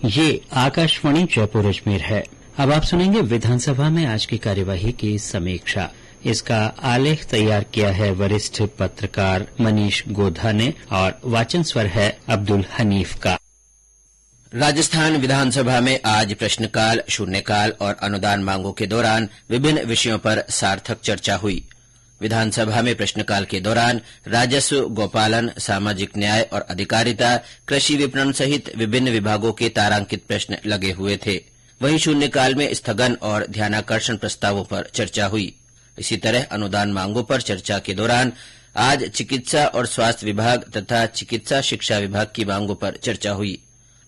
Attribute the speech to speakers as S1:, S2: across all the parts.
S1: ये आकाशवाणी जयपुर अजमेर है। अब आप सुनेंगे विधानसभा में आज की कार्यवाही की समीक्षा। इसका आलेख तैयार किया है वरिष्ठ पत्रकार मनीष गोधा ने और वाचन स्वर है अब्दुल हनीफ का।
S2: राजस्थान विधानसभा में आज प्रश्नकाल, शून्यकाल और अनुदान मांगों के दौरान विभिन्न विषयों पर सार्थक चर्चा हुई। विधानसभा में प्रश्नकाल के दौरान राजस्व, गोपालन, सामाजिक न्याय और अधिकारिता, कृषि विपणन सहित विभिन्न विभागों के तारांकित प्रश्न लगे हुए थे। वहीं शून्यकाल में स्थगन और ध्यानाकर्षण प्रस्तावों पर चर्चा हुई। इसी तरह अनुदान मांगों पर चर्चा के दौरान आज चिकित्सा और स्वास्थ्य विभाग तथा चिकित्सा शिक्षा विभाग की मांगों पर चर्चा हुई।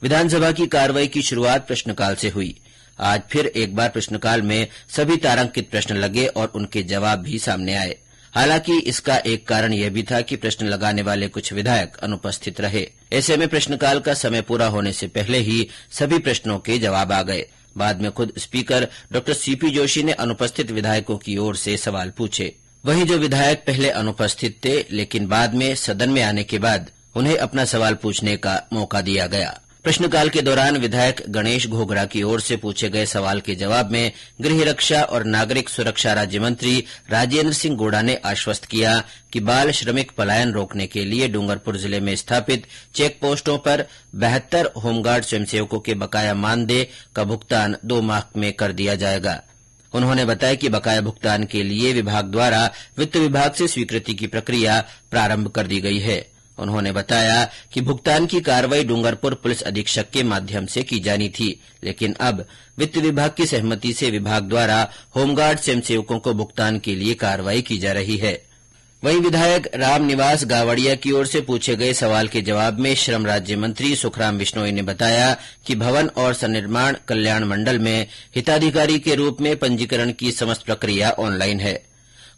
S2: विधानसभा की कार्रवाई की शुरुआत प्रश्नकाल से हुई। आज फिर एक बार प्रश्नकाल में सभी तारांकित प्रश्न लगे और उनके जवाब भी सामने आए। हालांकि इसका एक कारण यह भी था कि प्रश्न लगाने वाले कुछ विधायक अनुपस्थित रहे। ऐसे में प्रश्नकाल का समय पूरा होने से पहले ही सभी प्रश्नों के जवाब आ गए। बाद में खुद स्पीकर डॉ सीपी जोशी ने अनुपस्थित विधायकों की ओर से सवाल पूछे। वहीं जो विधायक पहले अनुपस्थित थे लेकिन बाद में सदन में आने के बाद उन्हें अपना सवाल पूछने का मौका दिया गया। प्रश्नकाल के दौरान विधायक गणेश घोगरा की ओर से पूछे गए सवाल के जवाब में गृह रक्षा और नागरिक सुरक्षा राज्य मंत्री राजेंद्र सिंह गोड़ा ने आश्वस्त किया कि बाल श्रमिक पलायन रोकने के लिए डूंगरपुर जिले में स्थापित चेक पोस्टों पर 72 होमगार्ड स्वयंसेवकों के बकाया मानदेय का भुगतान 2 माह में कर दिया जाएगा। उन्होंने बताया कि बकाया भुगतान के लिए विभाग द्वारा वित्त विभाग से स्वीकृति की प्रक्रिया प्रारंभ कर दी गई है। उन्होंने बताया कि भुगतान की कार्रवाई डूंगरपुर पुलिस अधीक्षक के माध्यम से की जानी थी, लेकिन अब वित्त विभाग की सहमति से विभाग द्वारा होमगार्ड स्वयंसेवकों को भुगतान के लिए कार्रवाई की जा रही है। वहीं विधायक रामनिवास गावड़िया की ओर से पूछे गए सवाल के जवाब में श्रम राज्य मंत्री सुखराम बिश्नोई ने बताया कि भवन और सन्निर्माण कल्याण मंडल में हिताधिकारी के रूप में पंजीकरण की समस्त प्रक्रिया ऑनलाइन है।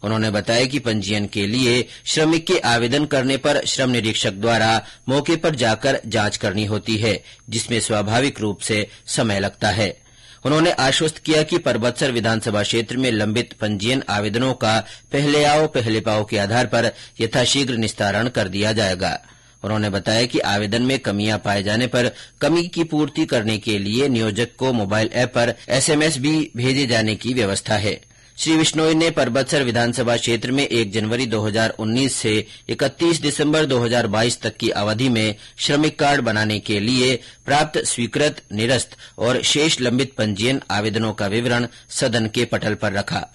S2: उन्होंने बताया कि पंजीयन के लिए श्रमिक के आवेदन करने पर श्रम निरीक्षक द्वारा मौके पर जाकर जांच करनी होती है, जिसमें स्वाभाविक रूप से समय लगता है। उन्होंने आश्वस्त किया कि परबतसर विधानसभा क्षेत्र में लंबित पंजीयन आवेदनों का पहले आओ पहले पाओ के आधार पर यथाशीघ्र निस्तारण कर दिया जाएगा। उन्होंने बताया कि आवेदन में कमियां पाए जाने पर कमी की पूर्ति करने के लिए नियोजक को मोबाइल ऐप पर SMS भी भेजे जाने की व्यवस्था है। श्री बिश्नोई ने परबतसर विधानसभा क्षेत्र में 1 जनवरी 2019 से 31 दिसंबर 2022 तक की अवधि में श्रमिक कार्ड बनाने के लिए प्राप्त स्वीकृत, निरस्त और शेष लंबित पंजीयन आवेदनों का विवरण सदन के पटल पर रखा।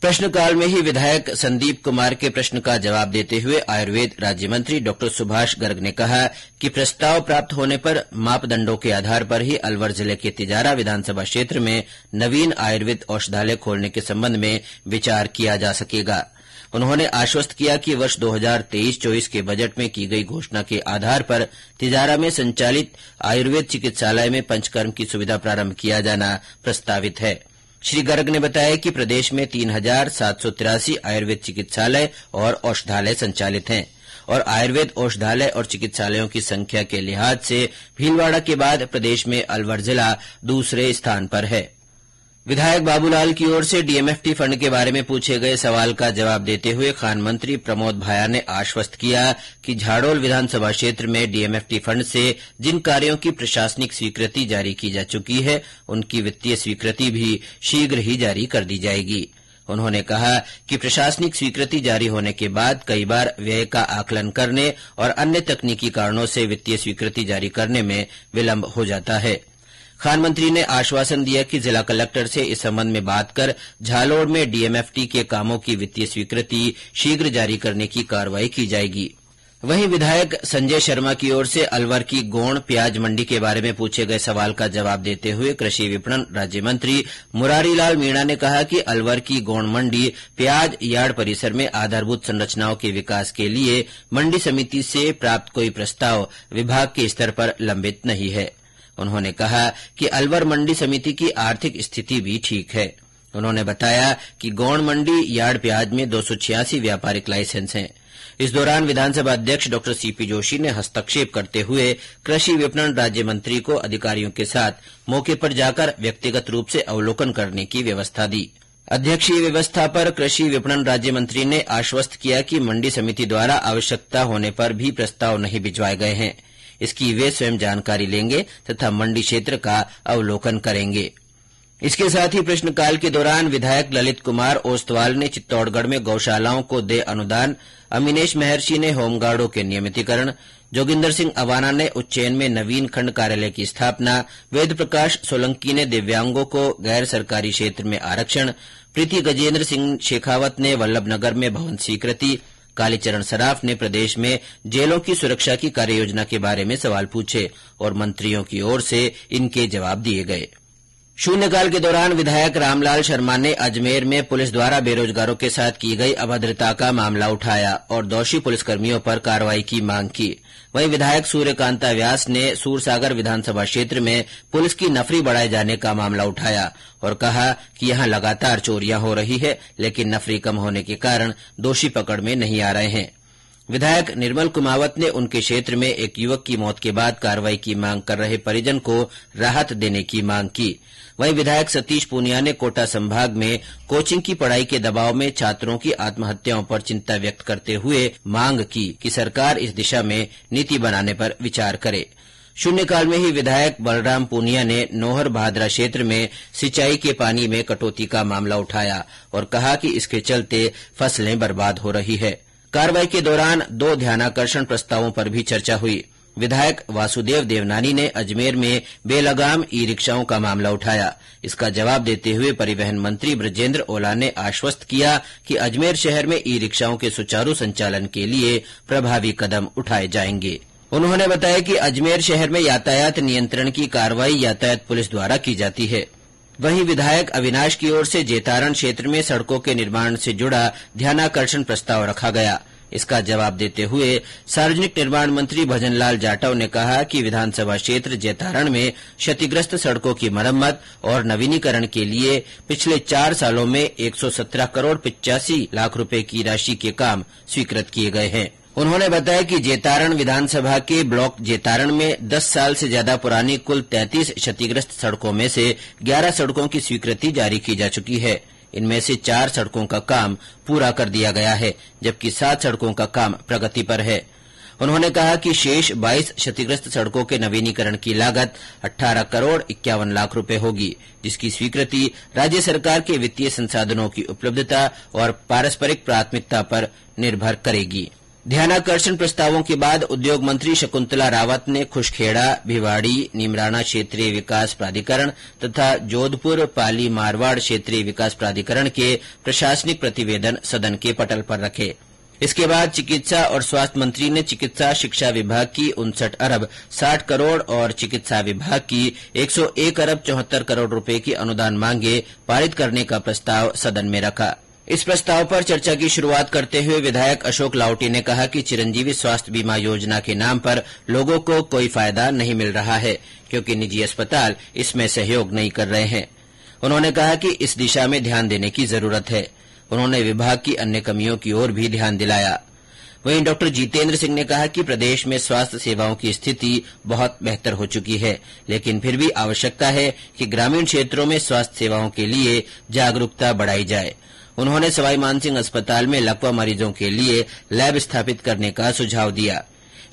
S2: प्रश्नकाल में ही विधायक संदीप कुमार के प्रश्न का जवाब देते हुए आयुर्वेद राज्य मंत्री डॉ सुभाष गर्ग ने कहा कि प्रस्ताव प्राप्त होने पर मापदंडों के आधार पर ही अलवर जिले के तिजारा विधानसभा क्षेत्र में नवीन आयुर्वेद औषधालय खोलने के संबंध में विचार किया जा सकेगा। उन्होंने आश्वस्त किया कि वर्ष 2023-24 के बजट में की गई घोषणा के आधार पर तिजारा में संचालित आयुर्वेद चिकित्सालय में पंचकर्म की सुविधा प्रारंभ किया जाना प्रस्तावित है। श्री गर्ग ने बताया कि प्रदेश में 3783 आयुर्वेद चिकित्सालय और औषधालय संचालित हैं और आयुर्वेद औषधालय और चिकित्सालयों की संख्या के लिहाज से भीलवाड़ा के बाद प्रदेश में अलवर जिला दूसरे स्थान पर है। विधायक बाबूलाल की ओर से DMFT फंड के बारे में पूछे गए सवाल का जवाब देते हुए खान मंत्री प्रमोद भाया ने आश्वस्त किया कि झाड़ोल विधानसभा क्षेत्र में DMFT फंड से जिन कार्यों की प्रशासनिक स्वीकृति जारी की जा चुकी है उनकी वित्तीय स्वीकृति भी शीघ्र ही जारी कर दी जाएगी। उन्होंने कहा कि प्रशासनिक स्वीकृति जारी होने के बाद कई बार व्यय का आकलन करने और अन्य तकनीकी कारणों से वित्तीय स्वीकृति जारी करने में विलंब हो जाता है। खान मंत्री ने आश्वासन दिया कि जिला कलेक्टर से इस संबंध में बात कर झालोड़ में DMFT के कामों की वित्तीय स्वीकृति शीघ्र जारी करने की कार्रवाई की जाएगी। वहीं विधायक संजय शर्मा की ओर से अलवर की गोंड प्याज मंडी के बारे में पूछे गए सवाल का जवाब देते हुए कृषि विपणन राज्य मंत्री मुरारी लाल मीणा ने कहा कि अलवर की गोंड मंडी प्याज यार्ड परिसर में आधारभूत संरचनाओं के विकास के लिए मंडी समिति से प्राप्त कोई प्रस्ताव विभाग के स्तर पर लंबित नहीं है। उन्होंने कहा कि अलवर मंडी समिति की आर्थिक स्थिति भी ठीक है। उन्होंने बताया कि गोंड मंडी यार्ड प्याज में 286 व्यापारिक लाइसेंस हैं। इस दौरान विधानसभा अध्यक्ष डॉ सीपी जोशी ने हस्तक्षेप करते हुए कृषि विपणन राज्य मंत्री को अधिकारियों के साथ मौके पर जाकर व्यक्तिगत रूप से अवलोकन करने की व्यवस्था दी। अध्यक्षीय व्यवस्था पर कृषि विपणन राज्य मंत्री ने आश्वस्त किया कि मंडी समिति द्वारा आवश्यकता होने पर भी प्रस्ताव नहीं भिजवाए गए हैं। इसकी वे स्वयं जानकारी लेंगे तथा मंडी क्षेत्र का अवलोकन करेंगे। इसके साथ ही प्रश्नकाल के दौरान विधायक ललित कुमार ओस्तवाल ने चित्तौड़गढ़ में गौशालाओं को दे अनुदान, अमीनेश महर्षि ने होमगार्डों के नियमितीकरण, जोगिंदर सिंह अवाना ने उज्जैन में नवीन खंड कार्यालय की स्थापना, वेद प्रकाश सोलंकी ने दिव्यांगों को गैर सरकारी क्षेत्र में आरक्षण, प्रीति गजेंद्र सिंह शेखावत ने वल्लभनगर में भवन स्वीकृति, कालीचरण सराफ ने प्रदेश में जेलों की सुरक्षा की कार्ययोजना के बारे में सवाल पूछे और मंत्रियों की ओर से इनके जवाब दिए गए। शून्यकाल के दौरान विधायक रामलाल शर्मा ने अजमेर में पुलिस द्वारा बेरोजगारों के साथ की गई अभद्रता का मामला उठाया और दोषी पुलिसकर्मियों पर कार्रवाई की मांग की। वहीं विधायक सूर्यकांता व्यास ने सूरसागर विधानसभा क्षेत्र में पुलिस की नफरी बढ़ाए जाने का मामला उठाया और कहा कि यहां लगातार चोरियां हो रही है, लेकिन नफरी कम होने के कारण दोषी पकड़ में नहीं आ रहे हैं। विधायक निर्मल कुमावत ने उनके क्षेत्र में एक युवक की मौत के बाद कार्रवाई की मांग कर रहे परिजन को राहत देने की मांग की। वहीं विधायक सतीश पूनिया ने कोटा संभाग में कोचिंग की पढ़ाई के दबाव में छात्रों की आत्महत्याओं पर चिंता व्यक्त करते हुए मांग की कि सरकार इस दिशा में नीति बनाने पर विचार करे। शून्यकाल में ही विधायक बलराम पूनिया ने नोहर भादरा क्षेत्र में सिंचाई के पानी में कटौती का मामला उठाया और कहा कि इसके चलते फसलें बर्बाद हो रही है। कार्रवाई के दौरान 2 ध्यानाकर्षण प्रस्तावों पर भी चर्चा हुई। विधायक वासुदेव देवनानी ने अजमेर में बेलगाम ई रिक्शाओं का मामला उठाया। इसका जवाब देते हुए परिवहन मंत्री बृजेंद्र ओला ने आश्वस्त किया कि अजमेर शहर में ई रिक्शाओं के सुचारू संचालन के लिए प्रभावी कदम उठाए जाएंगे। उन्होंने बताया कि अजमेर शहर में यातायात नियंत्रण की कार्रवाई यातायात पुलिस द्वारा की जाती है। वहीं विधायक अविनाश की ओर से जेतारण क्षेत्र में सड़कों के निर्माण से जुड़ा ध्यानाकर्षण प्रस्ताव रखा गया। इसका जवाब देते हुए सार्वजनिक निर्माण मंत्री भजनलाल जाटव ने कहा कि विधानसभा क्षेत्र जेतारण में क्षतिग्रस्त सड़कों की मरम्मत और नवीनीकरण के लिए पिछले 4 सालों में 117 करोड़ 85 लाख रुपए की राशि के काम स्वीकृत किए गए हैं। उन्होंने बताया कि जेतारण विधानसभा के ब्लॉक जेतारण में 10 साल से ज्यादा पुरानी कुल 33 क्षतिग्रस्त सड़कों में से 11 सड़कों की स्वीकृति जारी की जा चुकी है। इनमें से 4 सड़कों का काम पूरा कर दिया गया है, जबकि 7 सड़कों का काम प्रगति पर है। उन्होंने कहा कि शेष 22 क्षतिग्रस्त सड़कों के नवीनीकरण की लागत 18 करोड़ 51 लाख रुपए होगी, जिसकी स्वीकृति राज्य सरकार के वित्तीय संसाधनों की उपलब्धता और पारस्परिक प्राथमिकता पर निर्भर करेगी। ध्यानाकर्षण प्रस्तावों के बाद उद्योग मंत्री शकुंतला रावत ने खुशखेड़ा, भिवाड़ी, नीमराणा क्षेत्रीय विकास प्राधिकरण तथा जोधपुर पाली मारवाड़ क्षेत्रीय विकास प्राधिकरण के प्रशासनिक प्रतिवेदन सदन के पटल पर रखे। इसके बाद चिकित्सा और स्वास्थ्य मंत्री ने चिकित्सा शिक्षा विभाग की 59 अरब 60 करोड़ और चिकित्सा विभाग की 101 अरब 74 करोड़ रुपए की अनुदान मांगे पारित करने का प्रस्ताव सदन में रखा। इस प्रस्ताव पर चर्चा की शुरुआत करते हुए विधायक अशोक लावटी ने कहा कि चिरंजीवी स्वास्थ्य बीमा योजना के नाम पर लोगों को कोई फायदा नहीं मिल रहा है, क्योंकि निजी अस्पताल इसमें सहयोग नहीं कर रहे हैं। उन्होंने कहा कि इस दिशा में ध्यान देने की जरूरत है। उन्होंने विभाग की अन्य कमियों की ओर भी ध्यान दिलाया। वहीं डॉक्टर जितेंद्र सिंह ने कहा कि प्रदेश में स्वास्थ्य सेवाओं की स्थिति बहुत बेहतर हो चुकी है, लेकिन फिर भी आवश्यकता है कि ग्रामीण क्षेत्रों में स्वास्थ्य सेवाओं के लिए जागरूकता बढ़ाई जाए। उन्होंने सवाई मानसिंह अस्पताल में लकवा मरीजों के लिए लैब स्थापित करने का सुझाव दिया।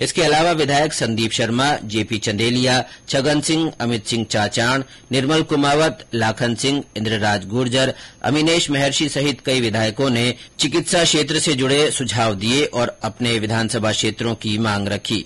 S2: इसके अलावा विधायक संदीप शर्मा, जेपी चंदेलिया, छगन सिंह, अमित सिंह चाचाण, निर्मल कुमावत, लाखन सिंह, इंद्रराज गुर्जर, अमीनेश महर्षि सहित कई विधायकों ने चिकित्सा क्षेत्र से जुड़े सुझाव दिए और अपने विधानसभा क्षेत्रों की मांग रखी।